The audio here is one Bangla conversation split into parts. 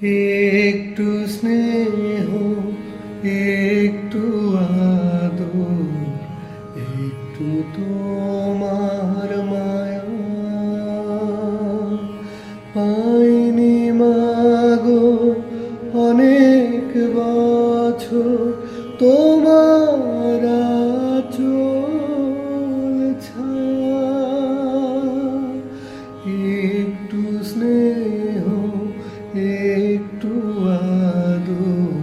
একটু স্নেহ, একটু আদর, একটু তোমার মায়া পাইনি মাগো অনেক বছর তোমার আঁচল ছায়া। একটু স্নেহ, একটু আদর,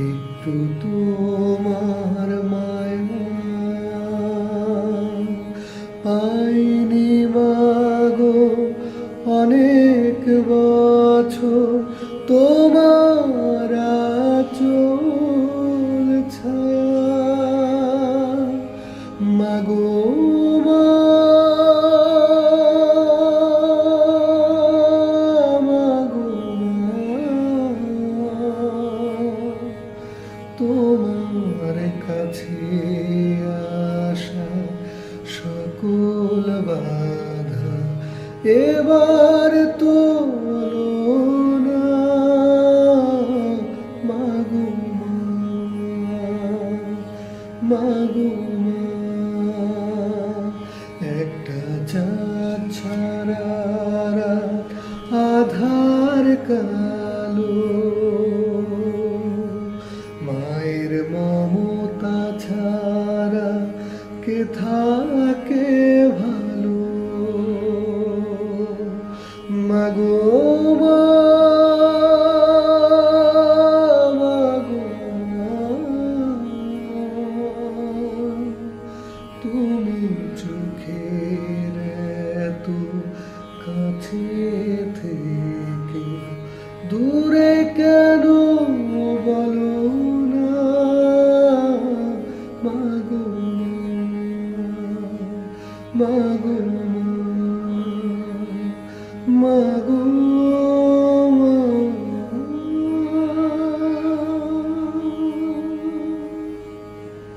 একটু তোমার মায়া পাইনি মাগো অনেক বছর তোমার আঁচল ছায়া। মাগো মা, মাগো মা, তোমার কাছে আসা সকল বাধা এবার তোলো না। মাগো মা, মাগো মা, একটা চাঁদ ছাড়া রাত আধার কালো, মায়ের মমতা ছাড়া কে থাকে ভালো। মাগো মা, মাগো মা, তুমি চোখের এত কাছে থেকে দূরে কেন বলো না। মাগো মা, মাগো মা, মাগো